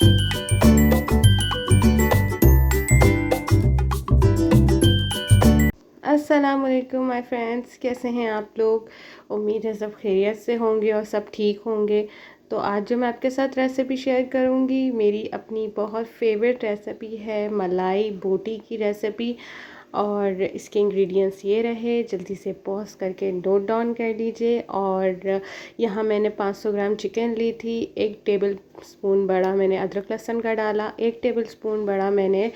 अस्सलाम वालेकुम my friends, कैसे हैं आप लोग। उम्मीद है सब खैरियत से होंगे और सब ठीक होंगे। तो आज जो मैं आपके साथ रेसिपी शेयर करूंगी, मेरी अपनी बहुत फेवरेट रेसिपी है मलाई बोटी की रेसिपी। और इसके इंग्रेडिएंट्स ये रहे, जल्दी से पॉज करके नोट डाउन कर लीजिए। और यहाँ मैंने 500 ग्राम चिकन ली थी। 1 टेबल स्पून बड़ा मैंने अदरक लहसुन का डाला। 1 टेबल स्पून बड़ा मैंने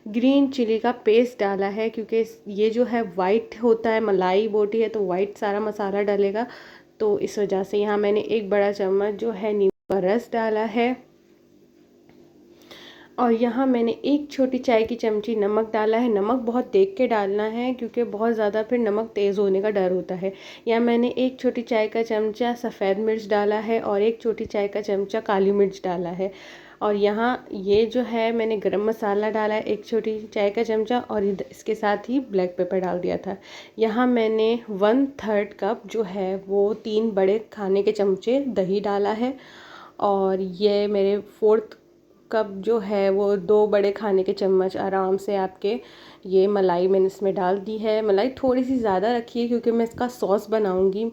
ग्रीन चिली का पेस्ट डाला है, क्योंकि ये जो है वाइट होता है, मलाई बोटी है तो वाइट सारा मसाला डालेगा। तो इस वजह से यहाँ मैंने 1 बड़ा चम्मच जो है नींबू का रस डाला है। और यहाँ मैंने 1 छोटी चाय की चमची नमक डाला है। नमक बहुत देख के डालना है, क्योंकि बहुत ज़्यादा फिर नमक तेज़ होने का डर होता है। यहाँ मैंने 1 छोटी चाय का चमचा सफ़ेद मिर्च डाला है और 1 छोटी चाय का चमचा काली मिर्च डाला है। और यहाँ ये जो है मैंने गरम मसाला डाला है 1 छोटी चाय का चमचा, और इसके साथ ही ब्लैक पेपर डाल दिया था। यहाँ मैंने 1/3 कप जो है वो 3 बड़े खाने के चमचे दही डाला है। और ये मेरे 4th कप जो है वो 2 बड़े खाने के चम्मच आराम से आपके ये मलाई मैंने इसमें डाल दी है। मलाई थोड़ी सी ज़्यादा रखी है, क्योंकि मैं इसका सॉस बनाऊंगी।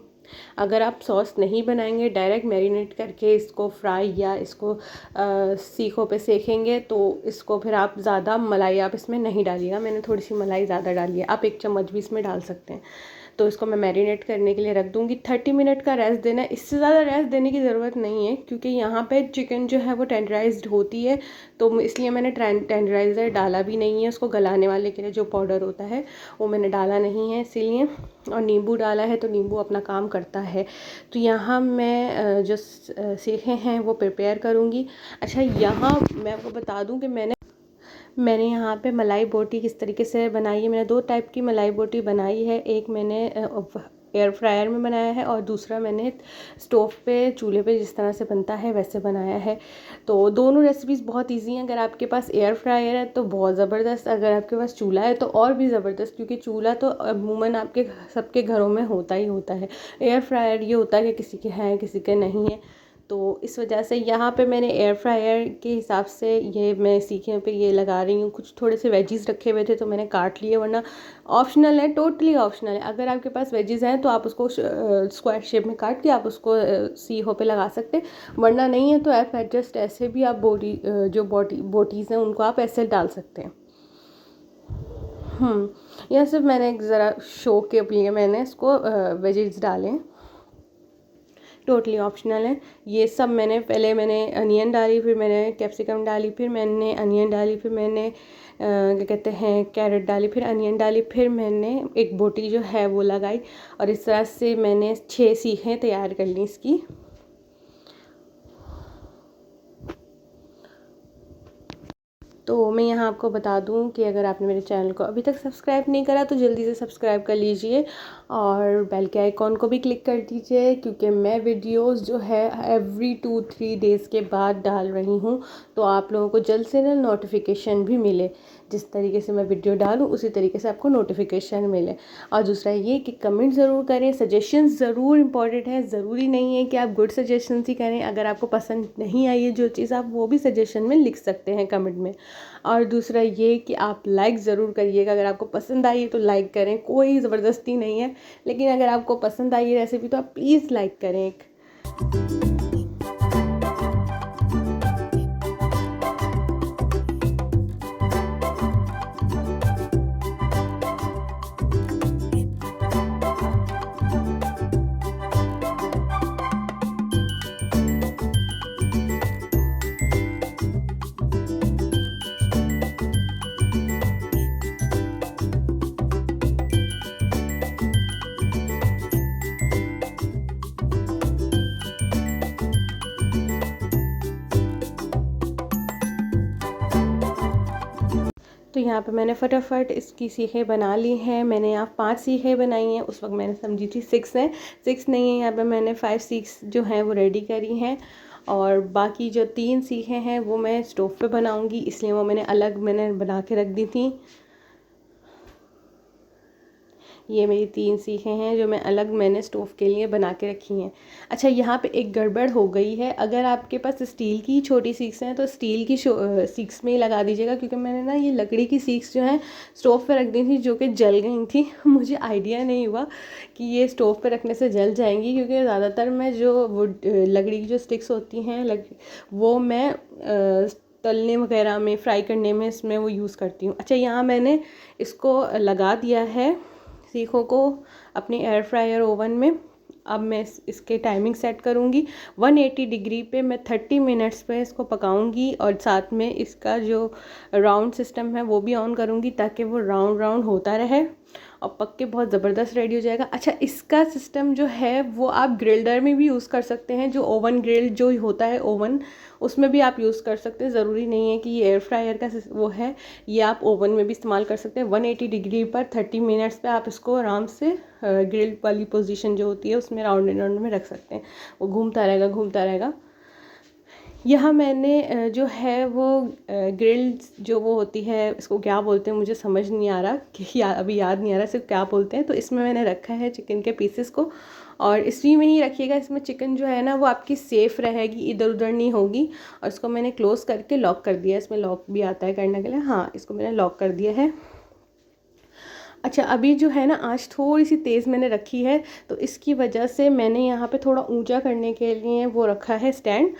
अगर आप सॉस नहीं बनाएंगे, डायरेक्ट मैरिनेट करके इसको फ्राई या इसको सीखों पे सेकेंगे, तो इसको फिर आप ज़्यादा मलाई आप इसमें नहीं डालिएगा। मैंने थोड़ी सी मलाई ज़्यादा डाली है, आप 1 चम्मच भी इसमें डाल सकते हैं। तो इसको मैं मैरिनेट करने के लिए रख दूँगी। 30 मिनट का रेस्ट देना है, इससे ज़्यादा रेस्ट देने की ज़रूरत नहीं है, क्योंकि यहाँ पे चिकन जो है वो टेंडराइज्ड होती है। तो इसलिए मैंने टेंडराइज़र डाला भी नहीं है, उसको गलाने वाले के लिए जो पाउडर होता है वो मैंने डाला नहीं है इसीलिए। और नींबू डाला है तो नींबू अपना काम करता है। तो यहाँ मैं जो सीखे हैं वो प्रिपेयर करूँगी। अच्छा, यहाँ मैं आपको बता दूँ कि मैंने यहाँ पे मलाई बोटी किस तरीके से बनाई है। मैंने 2 टाइप की मलाई बोटी बनाई है। एक मैंने एयर फ्रायर में बनाया है, और दूसरा मैंने स्टोव पे चूल्हे पे जिस तरह से बनता है वैसे बनाया है। तो दोनों रेसिपीज़ बहुत इजी हैं। अगर आपके पास एयर फ्रायर है तो बहुत ज़बरदस्त, अगर आपके पास चूल्हा है तो और भी ज़बरदस्त, क्योंकि चूल्हा तो अमूमन आपके सबके घरों में होता ही होता है। एयर फ्रायर ये होता है कि किसी के हैं किसी के नहीं है। तो इस वजह से यहाँ पे मैंने एयर फ्रायर के हिसाब से ये मैं सीखे पे ये लगा रही हूँ। कुछ थोड़े से वेजीज़ रखे हुए थे तो मैंने काट लिए, वरना ऑप्शनल है, टोटली ऑप्शनल है। अगर आपके पास वेजीज़ हैं तो आप उसको स्क्वायर शेप में काट के आप उसको सीखों पे लगा सकते हैं, वरना नहीं है तो आप एडजस्ट ऐसे भी आप बोटीज़ हैं उनको आप ऐसे डाल सकते हैं। यह सिर्फ मैंने एक ज़रा शो के लिए मैंने इसको वेजीज़ डालें, टोटली ऑप्शनल है। ये सब मैंने अनियन डाली, फिर मैंने कैप्सिकम डाली, फिर मैंने अनियन डाली, फिर मैंने क्या कहते हैं कैरेट डाली, फिर अनियन डाली, फिर मैंने एक बोटी जो है वो लगाई। और इस तरह से मैंने 6 सीखें तैयार कर ली इसकी। तो मैं यहाँ आपको बता दूँ कि अगर आपने मेरे चैनल को अभी तक सब्सक्राइब नहीं करा तो जल्दी से सब्सक्राइब कर लीजिए, और बेल के आइकॉन को भी क्लिक कर दीजिए, क्योंकि मैं वीडियोस जो है एवरी 2-3 डेज़ के बाद डाल रही हूँ। तो आप लोगों को जल्द से जल्द नोटिफिकेशन भी मिले, जिस तरीके से मैं वीडियो डालूँ उसी तरीके से आपको नोटिफिकेशन मिले। और दूसरा ये कि कमेंट ज़रूर करें, सजेशंस ज़रूर इंपॉर्टेंट है। ज़रूरी नहीं है कि आप गुड सजेशंस ही करें, अगर आपको पसंद नहीं आई है जो चीज़ आप वो भी सजेशन में लिख सकते हैं कमेंट में। और दूसरा ये कि आप लाइक ज़रूर करिएगा, अगर आपको पसंद आई है तो लाइक करें, कोई ज़बरदस्ती नहीं है। लेकिन अगर आपको पसंद आई है रेसिपी तो आप प्लीज़ लाइक करें एक। तो यहाँ पे मैंने फटाफट इसकी सीखें बना ली हैं। मैंने यहाँ 5 सीखें बनाई हैं, उस वक्त मैंने समझी थी 6 हैं, 6 नहीं है। यहाँ पे मैंने 5-6 जो हैं वो रेडी करी हैं। और बाकी जो 3 सीखें हैं वो मैं स्टोव पे बनाऊंगी, इसलिए वो मैंने अलग बना के रख दी थी। ये मेरी 3 सीखें हैं जो मैंने स्टोव के लिए बना के रखी हैं। अच्छा, यहाँ पे एक गड़बड़ हो गई है। अगर आपके पास स्टील की छोटी सीख्स हैं तो स्टील की सीख्स में ही लगा दीजिएगा, क्योंकि मैंने ना ये लकड़ी की सीख्स जो हैं स्टोव पे रख दी थी, जो कि जल गई थी। मुझे आइडिया नहीं हुआ कि ये स्टोव पे रखने से जल जाएंगी, क्योंकि ज़्यादातर मैं जो लकड़ी की जो स्टिक्स होती हैं वो मैं तलने वगैरह में, फ्राई करने में इसमें वो यूज़ करती हूँ। अच्छा, यहाँ मैंने इसको लगा दिया है सीखों को अपनी एयर फ्रायर ओवन में। अब मैं इसके टाइमिंग सेट करूँगी 180 डिग्री पे। मैं 30 मिनट्स पे इसको पकाऊंगी, और साथ में इसका जो राउंड सिस्टम है वो भी ऑन करूँगी, ताकि वो राउंड राउंड होता रहे और पक के बहुत ज़बरदस्त रेडी हो जाएगा। अच्छा, इसका सिस्टम जो है वो आप ग्रिल्डर में भी यूज़ कर सकते हैं, जो ओवन ग्रिल जो होता है ओवन, उसमें भी आप यूज़ कर सकते हैं। ज़रूरी नहीं है कि ये एयर फ्रायर का वो है, ये आप ओवन में भी इस्तेमाल कर सकते हैं। 180 डिग्री पर 30 मिनट्स पे आप इसको आराम से ग्रिल वाली पोजीशन जो होती है उसमें राउंड एंड राउंड में रख सकते हैं। वो घूमता रहेगा। यहाँ मैंने जो है वो ग्रिल जो वो होती है, इसको क्या बोलते हैं मुझे समझ नहीं आ रहा कि अभी याद नहीं आ रहा सिर्फ क्या बोलते हैं। तो इसमें मैंने रखा है चिकन के पीसेस को, और इसी में ही रखिएगा। इसमें चिकन जो है ना वो आपकी सेफ़ रहेगी, इधर उधर नहीं होगी। और इसको मैंने क्लोज़ करके लॉक कर दिया। इसमें लॉक भी आता है करने के लिए। हाँ, इसको मैंने लॉक कर दिया है। अच्छा, अभी जो है ना आँच थोड़ी सी तेज़ मैंने रखी है, तो इसकी वजह से मैंने यहाँ पे थोड़ा ऊंचा करने के लिए वो रखा है स्टैंड।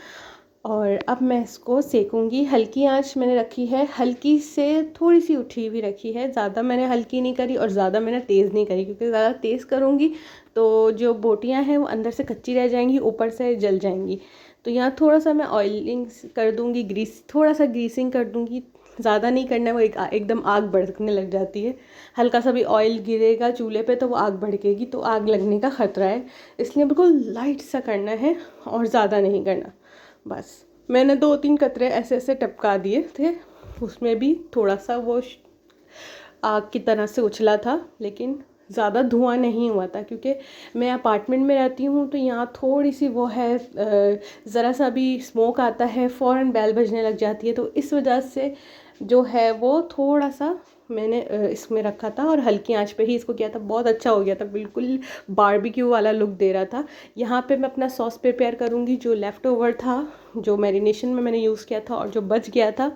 और अब मैं इसको सेकूंगी। हल्की आंच मैंने रखी है, हल्की से थोड़ी सी उठी हुई रखी है। ज़्यादा मैंने हल्की नहीं करी और ज़्यादा मैंने तेज़ नहीं करी, क्योंकि ज़्यादा तेज़ करूँगी तो जो बोटियाँ हैं वो अंदर से कच्ची रह जाएंगी, ऊपर से जल जाएंगी। तो यहाँ थोड़ा सा मैं ऑयलिंग कर दूँगी, थोड़ा सा ग्रीसिंग कर दूँगी। ज़्यादा नहीं करना है, वो एकदम आग भड़कने लग जाती है। हल्का सा भी ऑयल गिरेगा चूल्हे पे तो वो आग भड़केगी, तो आग लगने का ख़तरा है। इसलिए बिल्कुल लाइट सा करना है और ज़्यादा नहीं करना। बस मैंने 2-3 कतरे ऐसे ऐसे टपका दिए थे, उसमें भी थोड़ा सा वो आग की तरह से उछला था, लेकिन ज़्यादा धुआं नहीं हुआ था। क्योंकि मैं अपार्टमेंट में रहती हूँ तो यहाँ थोड़ी सी वो है, ज़रा सा भी स्मोक आता है फ़ौरन बेल बजने लग जाती है। तो इस वजह से जो है वो थोड़ा सा मैंने इसमें रखा था और हल्की आंच पे ही इसको किया था। बहुत अच्छा हो गया था, बिल्कुल बारबेक्यू वाला लुक दे रहा था। यहाँ पे मैं अपना सॉस प्रिपेयर करूँगी। जो लेफ़्ट ओवर था, जो मैरिनेशन में मैंने यूज़ किया था और जो बच गया था,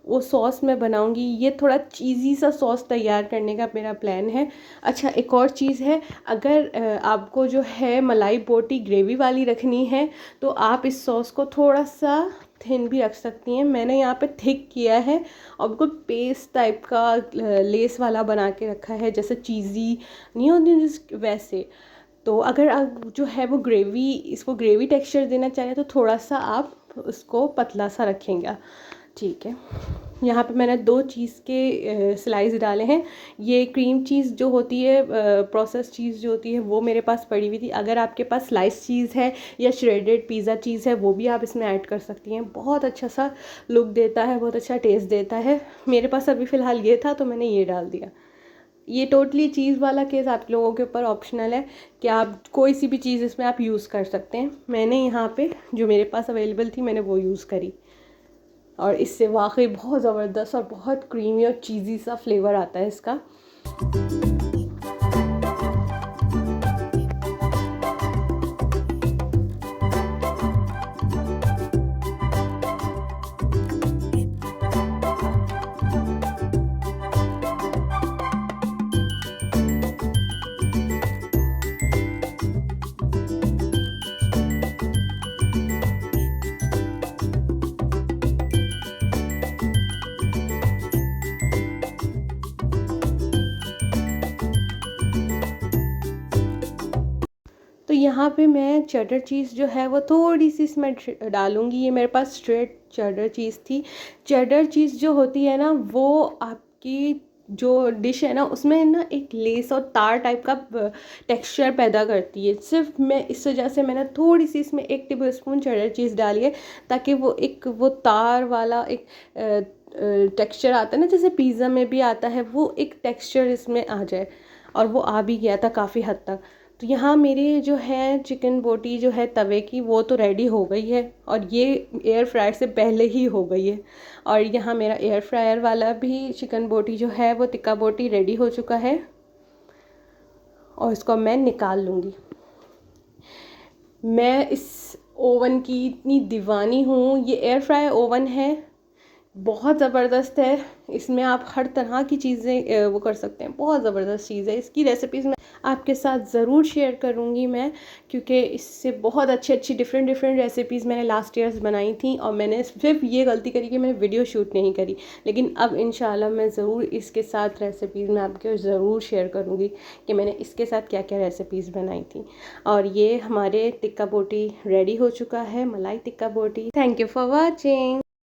वो सॉस मैं बनाऊंगी। ये थोड़ा चीज़ी सा सॉस तैयार करने का मेरा प्लान है। अच्छा, एक और चीज़ है, अगर आपको जो है मलाई बोटी ग्रेवी वाली रखनी है तो आप इस सॉस को थोड़ा सा थिन भी रख सकती हैं। मैंने यहाँ पे थिक किया है और बिल्कुल पेस्ट टाइप का लेस वाला बना के रखा है, जैसे चीज़ी नहीं होती वैसे। तो अगर आप जो है वो इसको ग्रेवी टेक्सचर देना चाहें तो थोड़ा सा आप उसको पतला सा रखेंगे। ठीक है, यहाँ पे मैंने 2 चीज़ के स्लाइस डाले हैं। ये क्रीम चीज़ जो होती है, प्रोसेस चीज़ जो होती है, वो मेरे पास पड़ी हुई थी। अगर आपके पास स्लाइस चीज़ है या श्रेडेड पिज़्ज़ा चीज़ है, वो भी आप इसमें ऐड कर सकती हैं। बहुत अच्छा सा लुक देता है, बहुत अच्छा टेस्ट देता है। मेरे पास अभी फ़िलहाल ये था तो मैंने ये डाल दिया। ये टोटली चीज़ वाला केस आप लोगों के ऊपर ऑप्शनल है कि आप कोई सी भी चीज़ इसमें आप यूज़ कर सकते हैं। मैंने यहाँ पे जो मेरे पास अवेलेबल थी मैंने वो यूज़ करी, और इससे वाकई बहुत ज़बरदस्त और बहुत क्रीमी और चीज़ी सा फ्लेवर आता है इसका। तो यहाँ पे मैं चेडर चीज़ जो है वो थोड़ी सी इसमें डालूँगी। ये मेरे पास स्ट्रेट चेडर चीज़ थी। चेडर चीज़ जो होती है ना, वो आपकी जो डिश है ना उसमें ना एक लेस और तार टाइप का टेक्सचर पैदा करती है। सिर्फ मैं इस वजह से मैंने थोड़ी सी इसमें 1 टेबलस्पून चेडर चीज़ डाली है, ताकि वो तार वाला एक टेक्सचर आता है ना, जैसे पिज़्ज़ा में भी आता है, वो एक टेक्सचर इसमें आ जाए। और वो आ भी गया था काफ़ी हद तक। तो यहाँ मेरी जो है चिकन बोटी जो है तवे की, वो तो रेडी हो गई है, और ये एयर फ्रायर से पहले ही हो गई है। और यहाँ मेरा एयर फ्रायर वाला भी चिकन बोटी जो है वो टिक्का बोटी रेडी हो चुका है। और इसको मैं निकाल लूँगी। मैं इस ओवन की इतनी दीवानी हूँ। ये एयर फ्रायर ओवन है, बहुत ज़बरदस्त है। इसमें आप हर तरह की चीज़ें वो कर सकते हैं, बहुत ज़बरदस्त चीज़ है। इसकी रेसिपीज़ मैं आपके साथ ज़रूर शेयर करूँगी मैं, क्योंकि इससे बहुत अच्छी डिफरेंट रेसिपीज़ मैंने लास्ट ईयर्स बनाई थी और मैंने सिर्फ ये गलती करी कि मैंने वीडियो शूट नहीं करी। लेकिन अब इंशाल्लाह मैं ज़रूर इसके साथ रेसिपीज़ मैं आपके ज़रूर शेयर करूँगी कि मैंने इसके साथ क्या क्या रेसिपीज़ बनाई थी। और ये हमारे टिक्का बोटी रेडी हो चुका है, मलाई टिक्का बोटी। Thank you for watching.